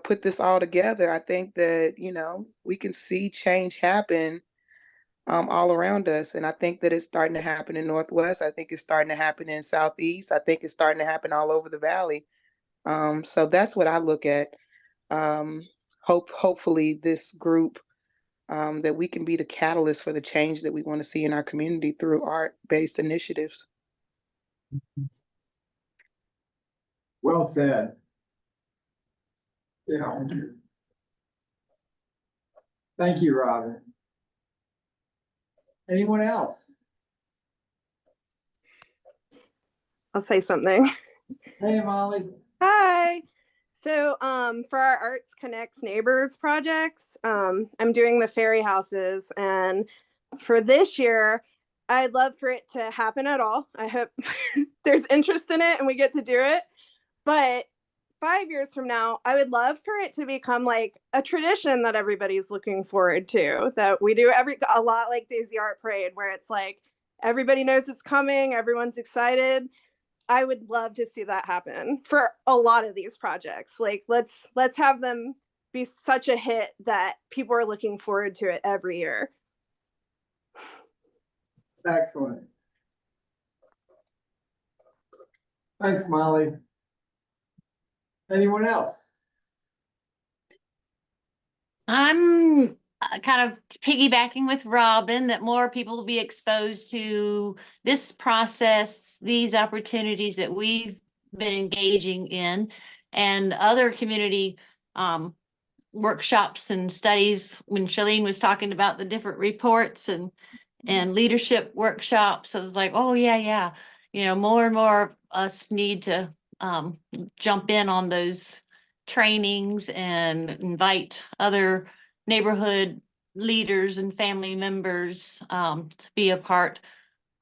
put this all together, I think that, we can see change happen all around us. And I think that it's starting to happen in Northwest. I think it's starting to happen in Southeast. I think it's starting to happen all over the Valley. So that's what I look at. Hopefully this group, that we can be the catalyst for the change that we want to see in our community through art-based initiatives. Well said. Thank you, Robin. Anyone else? I'll say something. Hey, Molly. Hi. So for our Arts Connects Neighbors projects, I'm doing the fairy houses, and for this year, I'd love for it to happen at all. I hope there's interest in it and we get to do it. But 5 years from now, I would love for it to become like a tradition that everybody's looking forward to, that we do a lot like Daisy Art Parade, where it's like everybody knows it's coming, everyone's excited. I would love to see that happen for a lot of these projects. Like, let's have them be such a hit that people are looking forward to it every year. Excellent. Thanks, Molly. Anyone else? I'm kind of piggybacking with Robin, that more people will be exposed to this process, these opportunities that we've been engaging in, and other community workshops and studies. When Charlene was talking about the different reports and leadership workshops, I was like, oh yeah, more and more of us need to jump in on those trainings and invite other neighborhood leaders and family members to be a part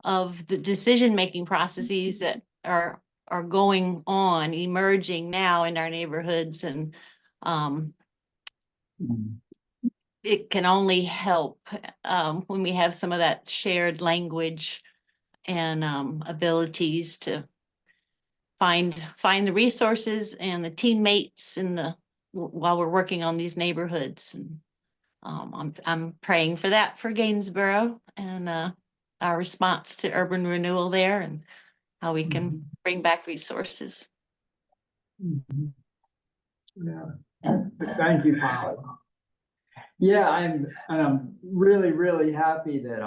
of the decision-making processes that are going on, emerging now in our neighborhoods. And it can only help when we have some of that shared language and abilities to find the resources and the teammates while we're working on these neighborhoods. And I'm praying for that for Gainsborough, and our response to urban renewal there, and how we can bring back resources. Yeah. Thank you, Polly. Yeah, I'm really, really happy that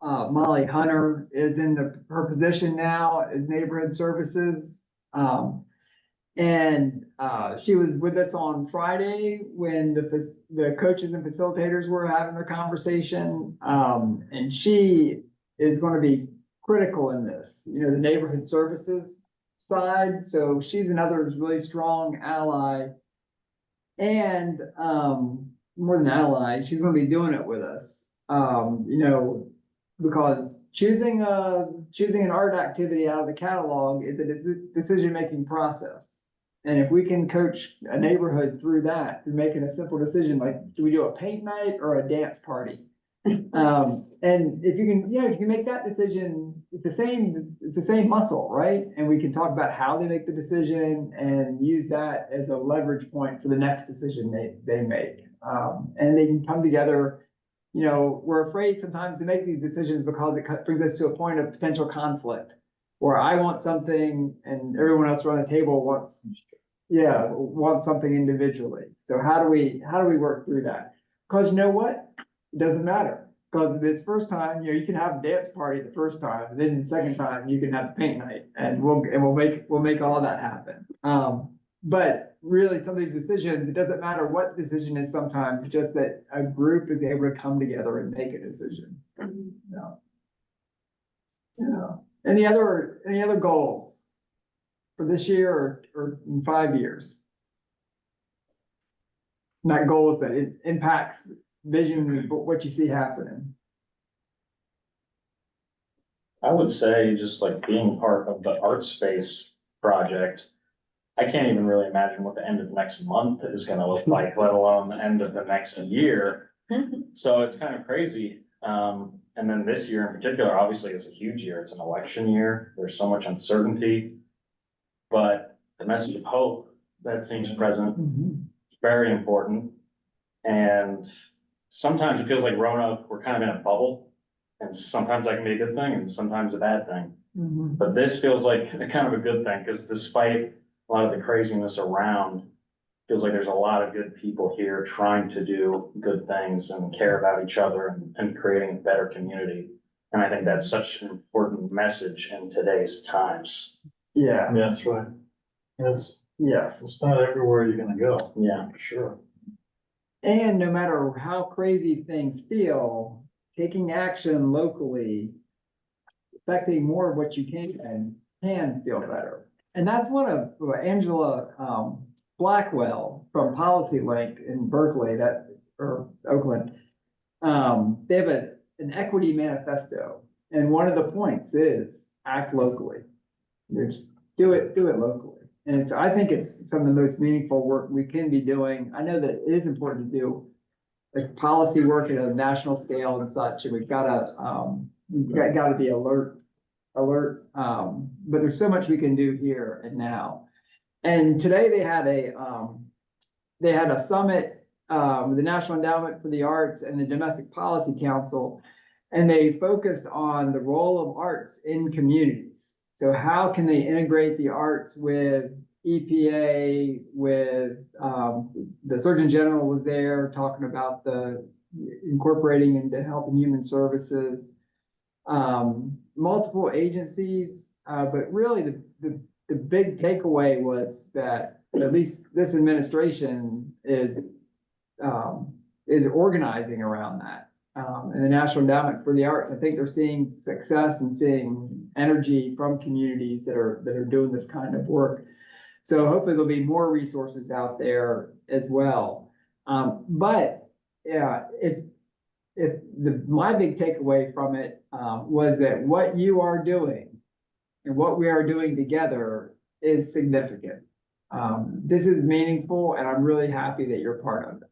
Molly Hunter is in her position now as neighborhood services. And she was with us on Friday when the coaches and facilitators were having their conversation. And she is going to be critical in this, the neighborhood services side. So she's another really strong ally. And more than ally, she's going to be doing it with us. because choosing an art activity out of the catalog is a decision-making process. And if we can coach a neighborhood through that, through making a simple decision, like, do we do a paint night or a dance party? And if you can make that decision, it's the same muscle, right? And we can talk about how they make the decision and use that as a leverage point for the next decision they make. And they can come together. We're afraid sometimes to make these decisions because it brings us to a point of potential conflict, where I want something and everyone else around the table wants something individually. So how do we work through that? Because you know what? It doesn't matter. Because this first time, you can have a dance party the first time, and then the second time you can have paint night, and we'll make all that happen. But really, some of these decisions, it doesn't matter what the decision is sometimes, it's just that a group is able to come together and make a decision. Yeah. Any other goals for this year or in 5 years? Not goals, but it impacts vision, what you see happening. I would say just like being part of the art space project, I can't even really imagine what the end of next month is gonna look like, let alone the end of the next year. So it's kind of crazy. And then this year in particular, obviously it's a huge year. It's an election year. There's so much uncertainty. But the message of hope that seems present, is very important. And sometimes it feels like Roanoke, we're kind of in a bubble. And sometimes that can be a good thing and sometimes a bad thing. But this feels like kind of a good thing, because despite a lot of the craziness around, feels like there's a lot of good people here trying to do good things and care about each other and creating a better community. And I think that's such an important message in today's times. Yeah. Yeah, that's right. Yes, Yes. it's not everywhere you're gonna go. Yeah. For sure. And no matter how crazy things feel, taking action locally, affecting more of what you can feel better. And that's one of Angela Blackwell from Policy Link in Berkeley, or Oakland. They have an equity manifesto, and one of the points is act locally. There's do it locally. And I think it's some of the most meaningful work we can be doing. I know that it is important to do like policy work at a national scale and such, and we've gotta be alert. But there's so much we can do here and now. And today they had a summit with the National Endowment for the Arts and the Domestic Policy Council, and they focused on the role of arts in communities. So how can they integrate the arts with EPA, with the Surgeon General was there talking about the incorporating into Health and Human Services, multiple agencies, but really the big takeaway was that at least this administration is organizing around that. And the National Endowment for the Arts, I think they're seeing success and seeing energy from communities that are doing this kind of work. So hopefully there'll be more resources out there as well. But yeah, my big takeaway from it was that what you are doing and what we are doing together is significant. This is meaningful, and I'm really happy that you're part of it.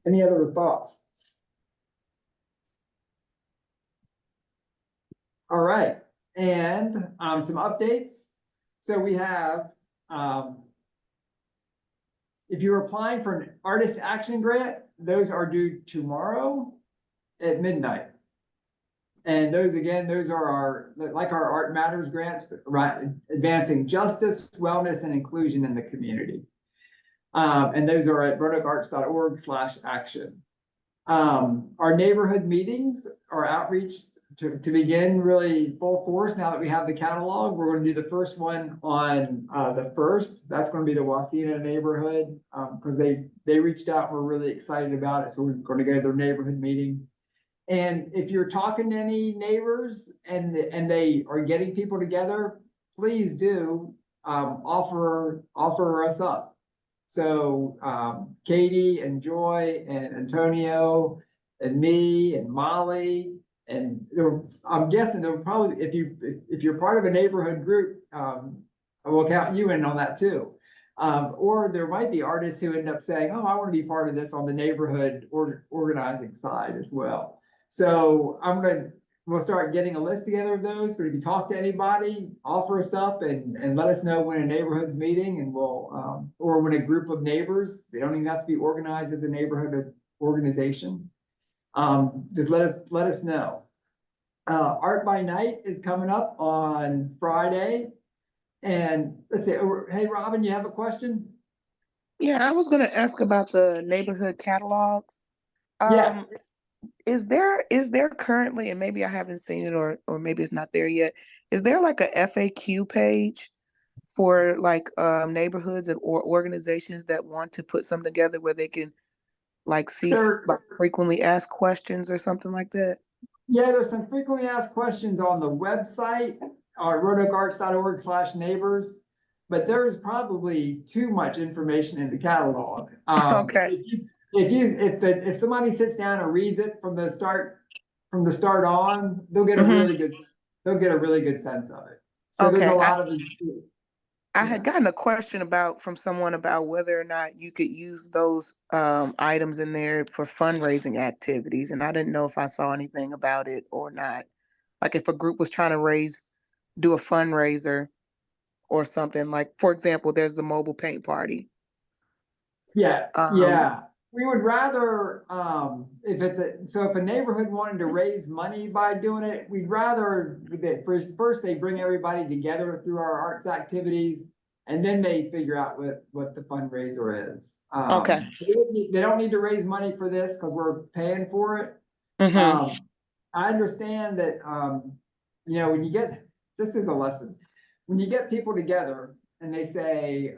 Any other thoughts? All right, and some updates. So we have, if you're applying for an artist action grant, those are due tomorrow at midnight. And those are our Art Matters grants, advancing justice, wellness, and inclusion in the community. And those are at roanokearts.org/action. Our neighborhood meetings are outreach to begin really full force now that we have the catalog. We're going to do the first one on the 1st. That's going to be the Wasena neighborhood because they reached out. We're really excited about it. So we're going to go to their neighborhood meeting. And if you're talking to any neighbors and they are getting people together, please do offer us up. So Katie and Joy and Antonio and me and Molly. And I'm guessing there will probably, if you're part of a neighborhood group, we'll count you in on that too. Or there might be artists who end up saying, oh, I want to be part of this on the neighborhood or organizing side as well. So we'll start getting a list together of those. But if you talk to anybody, offer us up and let us know when a neighborhood's meeting, and we'll, or when a group of neighbors, they don't even have to be organized as a neighborhood organization. Just let us know. Art by Night is coming up on Friday. And let's see, hey, Robin, you have a question? Yeah, I was gonna ask about the neighborhood catalogs. Yeah. Is there currently, and maybe I haven't seen it or maybe it's not there yet, is there like a FAQ page for like neighborhoods or organizations that want to put something together where they can like see There, like frequently asked questions or something like that? yeah, there's some frequently asked questions on the website, roanokearts.org/neighbors, but there's probably too much information in the catalog. Okay. If somebody sits down and reads it from the start on, they'll get a Mhm. really good sense of it. So there's a Okay. lot of I had gotten a question from someone about whether or not you could use those items in there for fundraising activities, and I didn't know if I saw anything about it or not. Like if a group was trying to do a fundraiser or something, like for example, there's the mobile paint party. Yeah, Um, yeah. We would rather, if a neighborhood wanted to raise money by doing it, we'd rather that first they bring everybody together through our arts activities, and then they figure out what the fundraiser is. Okay. They don't need to raise money for this because we're paying for it. mhm. I understand that, when this is a lesson. When you get people together and they say,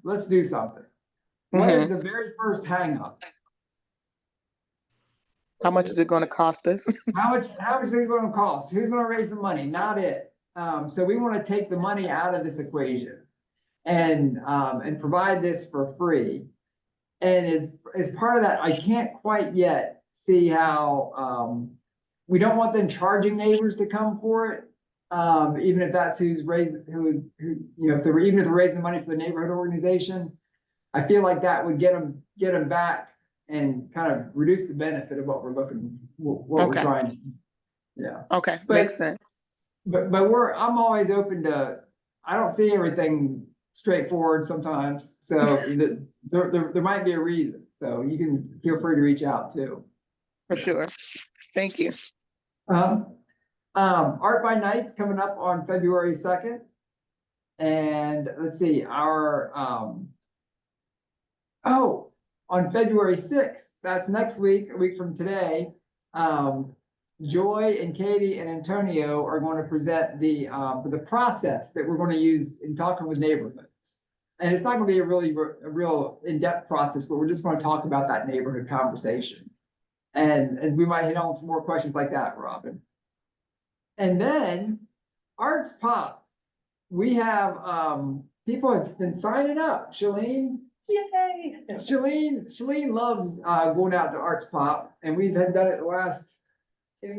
let's do something. What is the very first hang up? How much is it going to cost us? How much is it going to cost? Who's going to raise the money? Not it. So we want to take the money out of this equation and provide this for free. And as part of that, I can't quite yet see how, we don't want them charging neighbors to come for it. Even if that's even if they're raising money for the neighborhood organization, I feel like that would get them back and kind of reduce the benefit of what we're Okay. trying to. Yeah. Okay, But- makes sense. But I'm always open to, I don't see everything straightforward sometimes. So there might be a reason. So you can feel free to reach out too. For sure. Thank you. Art by Night's coming up on February 2nd. And let's see, on February 6th, that's next week, a week from today, Joy and Katie and Antonio are going to present the process that we're going to use in talking with neighborhoods. And it's not going to be a real in-depth process, but we're just going to talk about that neighborhood conversation. And we might hit on some more questions like that, Robin. And then Arts Pop. We have people have been signing up. Shalene loves going out to Arts Pop, and we've had done it the last 2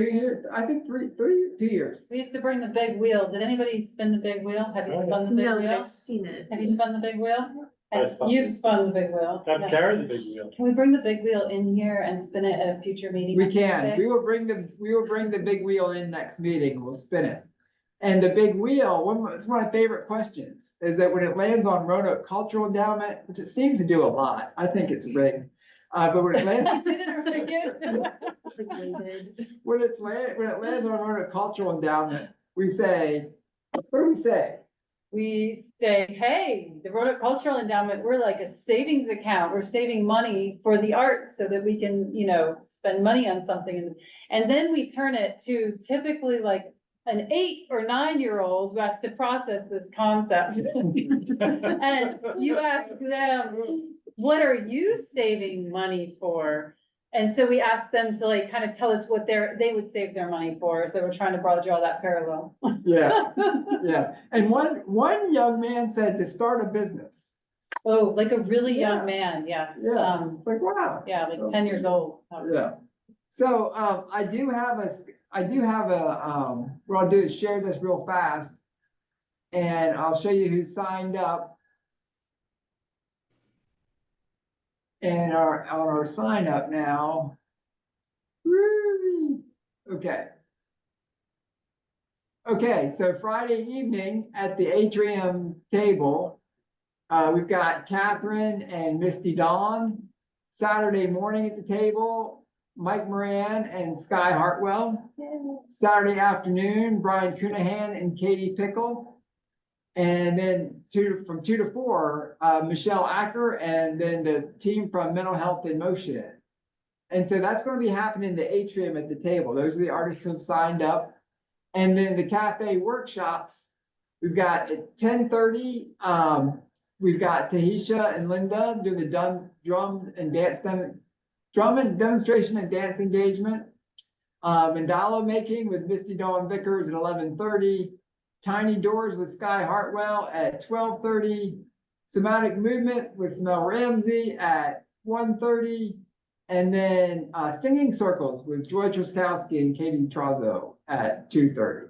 years. I think 2 years. We used to bring the big wheel. Did anybody spin the big wheel? Have you spun the big wheel? I've seen it. Have you spun the big wheel? I spun You've spun the big wheel. I've Yeah. carried the big wheel. Can we bring the big wheel in here and spin it at a future meeting? We next can. Tuesday? We will bring the big wheel in next meeting. We'll spin it. And the big wheel, it's one of my favorite questions, is that when it lands on Roanoke Cultural Endowment, which it seems to do a lot, I think it's rigged. But when it lands, Didn't rig it. when it lands on Roanoke Cultural Endowment, we say, what do we say? We say, hey, the Roanoke Cultural Endowment, we're like a savings account. We're saving money for the arts so that we can, spend money on something. And then we turn it to typically like an 8 or 9-year-old who has to process this concept. And you ask them, what are you saving money for? And so we ask them to like kind of tell us what they would save their money for. So we're trying to draw that parallel. Yeah, yeah. And one young man said to start a business. Oh, like a really Yeah. young man, yes. Yeah, it's like, wow. Yeah, like 10 years old. That was- Yeah. So, I do have what I'll do is share this real fast. And I'll show you who signed up. And on our sign up now. Woo! Okay. Okay, so Friday evening at the atrium table, we've got Catherine and Misty Dawn. Saturday morning at the table, Mike Moran and Sky Hartwell. Saturday afternoon, Brian Cunahan and Katie Pickle. And then from 2 to 4, Michelle Acker, and then the team from Mental Health in Motion. And so that's going to be happening in the atrium at the table. Those are the artists who have signed up. And then the cafe workshops, we've got at 10:30, we've got Tahisha and Linda doing the drum and demonstration and dance engagement. Mandala making with Misty Dawn Vickers at 11:30. Tiny Doors with Sky Hartwell at 12:30. Somatic Movement with Smell Ramsey at 1:30. And then Singing Circles with Joy Truskowski and Katie Trazo at 2:30.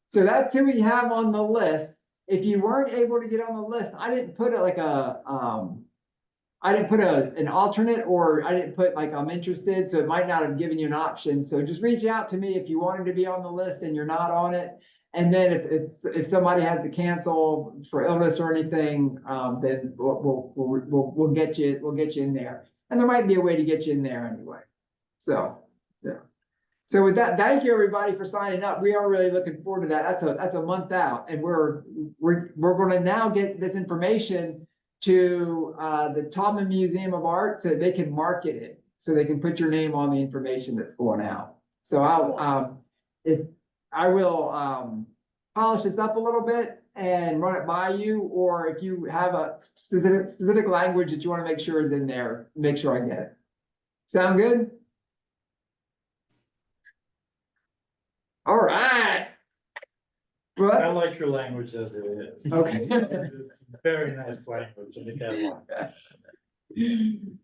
So that's who we have on the list. If you weren't able to get on the list, I didn't put it like I didn't put an alternate, or I didn't put like I'm interested, so it might not have given you an option. So just reach out to me if you wanted to be on the list and you're not on it. And then if somebody has to cancel for illness or anything, then we'll get you in there. And there might be a way to get you in there anyway. So, yeah. So with that, thank you everybody for signing up. We are really looking forward to that. That's a month out, and we're going to now get this information to the Taubman Museum of Art so they can market it, so they can put your name on the information that's going out. So I will polish this up a little bit and run it by you, or if you have a specific language that you want to make sure is in there, make sure I get it. Sound good? All right. Well, I like your language as it is. Okay. Very nice language in the catalog.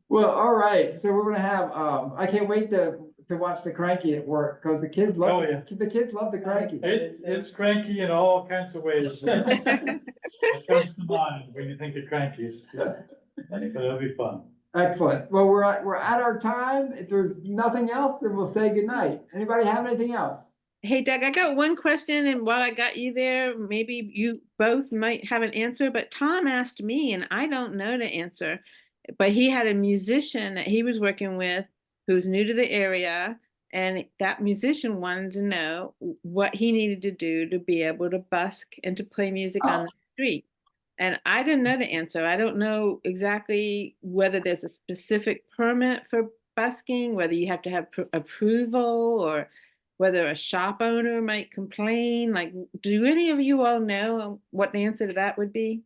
Well, all right. So we're gonna have, I can't wait to watch the Cranky at work, because the kids love, Oh, yeah. the kids love the Cranky. It's cranky in all kinds of ways. It comes to mind when you think of crankies. So it'll be fun. Excellent. Well, we're at our time. If there's nothing else, then we'll say goodnight. Anybody have anything else? Hey Doug, I got one question, and while I got you there, maybe you both might have an answer, but Tom asked me and I don't know the answer. But he had a musician that he was working with who's new to the area, and that musician wanted to know what he needed to do to be able to busk and to play music on the street. And I didn't know the answer. I don't know exactly whether there's a specific permit for busking, whether you have to have approval, or whether a shop owner might complain. Like, do any of you all know what the answer to that would be?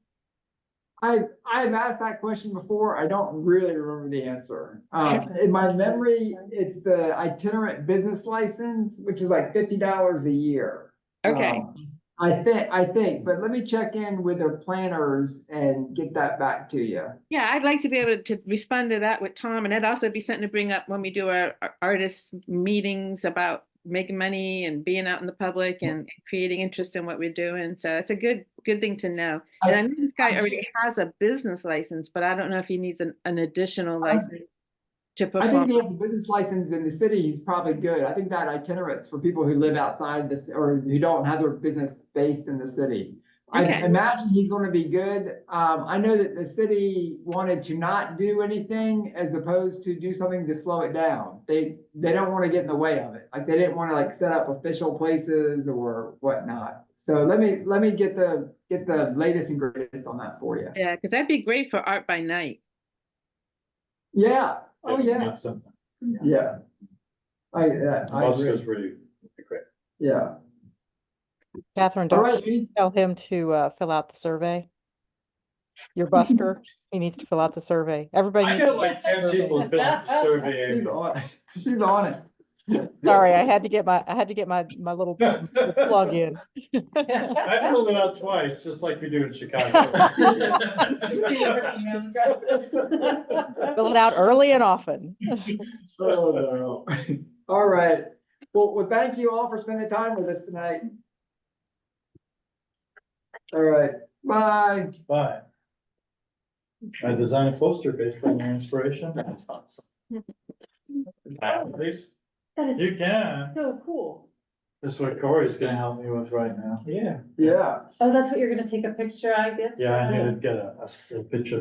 I've asked that question before. I don't really remember the answer. In my memory, it's the itinerant business license, which is like $50 a year. Okay. I think, but let me check in with their planners and get that back to you. Yeah, I'd like to be able to respond to that with Tom, and that'd also be something to bring up when we do our artist meetings about making money and being out in the public and creating interest in what we're doing. So it's a good thing to know. And I know this guy already has a business license, but I don't know if he needs an additional license to I think perform. if he has a business license in the city, he's probably good. I think that itinerant's for people who live outside this, or who don't have their business based in the city. I Okay. imagine he's going to be good. I know that the city wanted to not do anything as opposed to do something to slow it down. They don't want to get in the way of it. Like, they didn't want to like set up official places or whatnot. So let me get the latest and greatest on that for you. Yeah, because that'd be great for Art by Night. Yeah. Oh yeah. That's something. Yeah. I Also agree. is really great. Yeah. Catherine, All don't right. you tell him to fill out the survey. Your busker, he needs to fill out the survey. Everybody I needs got to like 10 people that fill out the survey. She's Amy. on it. Sorry, I had to get my little plug in. I filled it out twice, just like we do in Chicago. Fill it out early and often. Oh, no. All right. Well, thank you all for spending time with us tonight. All right, bye. Bye. I designed a poster based on your inspiration. That's awesome. Please? That is You can. so cool. This is what Corey's gonna help me with right now. Yeah. Yeah. Oh, that's what you're gonna take a picture, I guess? Yeah, I need to get a picture